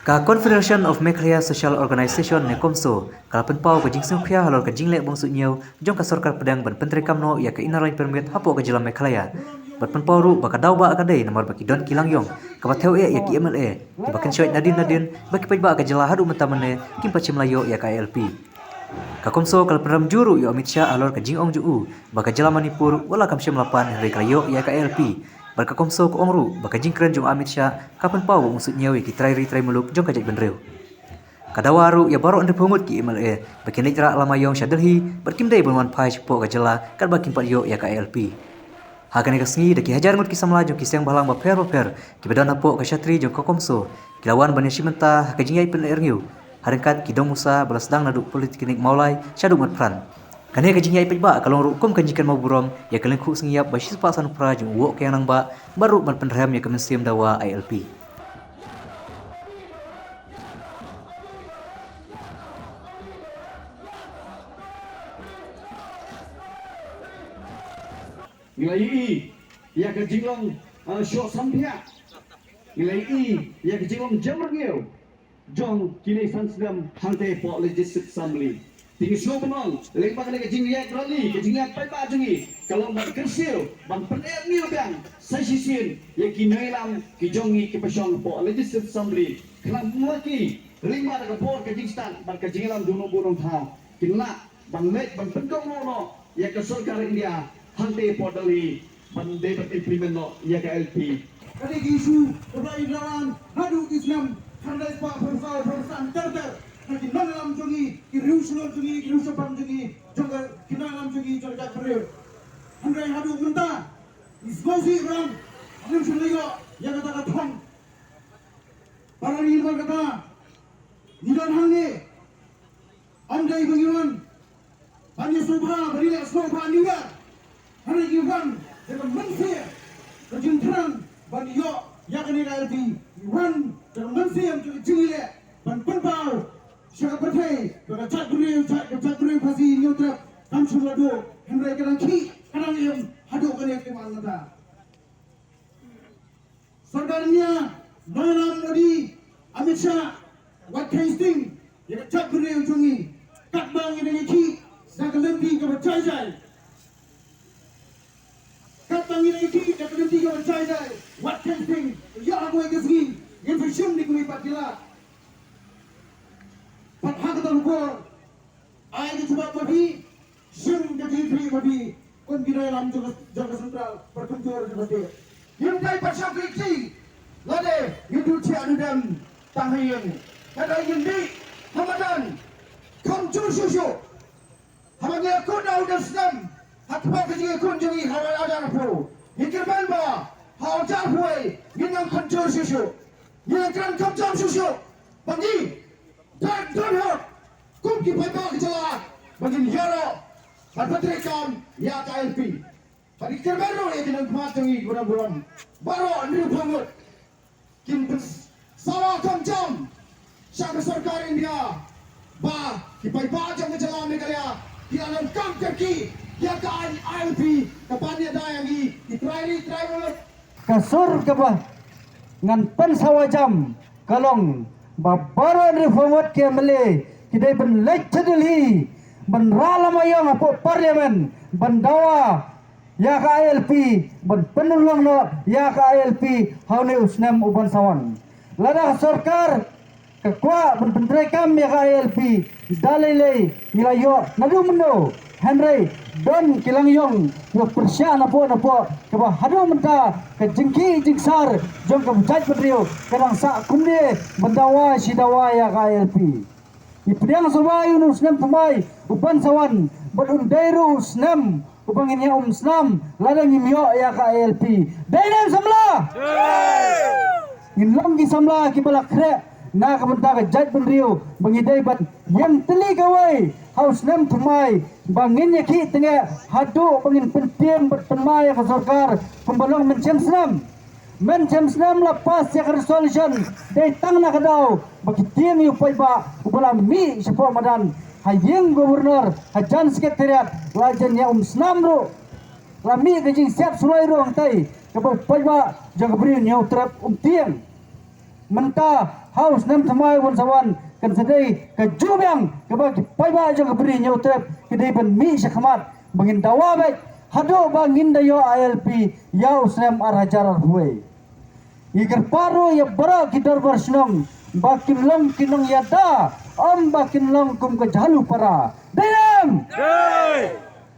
Confederation of Meghalaya Social Organization ne CoMSO kala penpau ke jingsung khia halor ke jinglek bongsu nyeu jong ka sorkar pedang ban pentri kamno ya ke inarain permit hapo ke jelam Meghalaya bat penpau ru baka dau ba kadai nomor baki don LANGÂIONG ka batheu ya ki MLA ki bakin shoit nadin baki paidbah ke jela hadu mentamane kim pachim layo ya ka ILP ka CoMSO kala penram juru ya Amit Shah halor ke jingong juu baka jela Manipur wala kam shem lapan hari kayo ya ka ILP Barka CoMSO ko ongru baka jingkren jong Amit Shah kapan pau maksud nyawi ki trai muluk jong kajak benreu kadawaru ya baro ande pungut ki MLA baki nitra LANGÂIONG Delhi berkim dai bonwan pai po ka jela kan bakin pat yo ya ka ILP hakane ka sngi daki hajar ngut ki samla jong ki seng balang ba per ki badan hapo ka syatri jong ka CoMSO kilawan bani simenta ka jingai pen riew harengkat ki dong musa balas dang nadu politik nik maulai syadu mat pran Kane ka jingai paidbah kalong rukum kan jikan mau burong ya kalen khu sengiap ba sispa san pra jung wo kayang nang ba baru man penrem ya kemensiam dawa ILP Nilai ya ke jinglong syok sampia nilai ya ke jinglong jamrngeu jong kini sansdam hante po legislative assembly tinggi slow penol Lyngba kena ke jingiat rally ke jingiat paidbah jengi kalau ban kersil ban pener ni bang sai sisin ya ki nailam ki jongi ki pasong po legislative assembly kelam muaki Lyngba ke board ke jingstan ban ke jingilam duno burung tha kinna ban lek ban pendong no ya ke sorkar India hante po dali ban dapat implement no ya ke LP kali isu berlain lawan naduh Islam handai pak persan terter Nanti nalam jongi, riew sulur jongi, riew shemphang jongi, jongga kinalam jongi, jongga riew. Handai hadu mentah, isbausi orang, alim sulayo, yang kata thong. Para ni kata, nidan hange, andai bangiwan, banyak sobha, berilah sobha niwa. Hari iwan, dalam manusia, kejun terang, banyak yang kena ILP, iwan dalam manusia yang jengile, ban penpau. Syaka berhei, baka cat beriu pasi nyutrap, kamsu lado, hendrai kadang ki, kadang yang haduk kena kewan nada. Sorkarnya, Naram Modi, Amit Shah, Wat Tasting, yang cat beriu jungi, kat bang yang ki, sedang lempi ke bercai-cai. Kat bang yang ki, sedang lempi ke bercai-cai, Wat Tasting, ya aku yang kesini, yang bersyum di kuih patila. Hak terluka, ayat sebab mabi, seng jadi tri mabi, kon birai lam jaga sentral perkuntur jadi. Yang kai pasang kriksi, lade hidup cia dudam tanghayang, kada yang di Hamadan, kamcur susu, hamanya kon audan senam, hatpa kerja kon jadi hawal ada apa, hikirman ba, hawal jarhuai, minang kamcur susu, yang kan kamcur susu, pangi. Dan hot, kum ki paidbah ke jela, bagi yaro, patri kam ya KLP. Bagi kerbaru ya kena matangi buram-buram. Baru ni pangut. Kim sawah kam syaka sorkar India. Ba ki paidbah jam ke jela Meghalaya. Ki alam kam kerki ya KLP kapanya dayangi di try mulut. Kasur ke bah ngan pen sawa jam kalong babaran reformat ke mele kidai ben lecce Delhi ben LANGÂIONG apo parlimen ben dawa ya ka ILP ben penulung no ya ka ILP haune usnem uban sawan lada sorkar kekwa ben pendrekam ya ka ILP dalile ilayo nadu mendo Henry don LANGÂIONG yo persya napo ke hadu menta ke jengki jingsar jong ke bujaj pedriu kadang sak kumde bendawa sidawa ya ka ILP ipdiang surbayu nu snem tumai uban sawan bedun dairu snem ubangnya snam ladang imyo ya ka ILP dainem samla inlang ki samla ki balak kre na ka benta ke jaj pedriu bangidai bat yang teli gawai haus nem tumai bangin ya ki tengah hadu bangin pentim bertemai ke sorkar pembalong mencem senam lepas ya resolution dari tang nak kadau bagi tim yu paidbah ubala mi sepo madan hayeng gubernur hajan sekretariat lajan ya senam ro lami ke jing siap sulai ro tai ke paidbah jang beri nyau trap tiang menta haus nam thamai bon sawan kan sedai ke jubyang ke bagi paidbah jo ke beri nyotep kedai ben mi sakhamat bangin dawa baik hado bangin dayo ILP yau SLEM arhajar huai igar paru ya bara kidar bersnong bakin long kinong yada bakin long kum ke jalu para dalam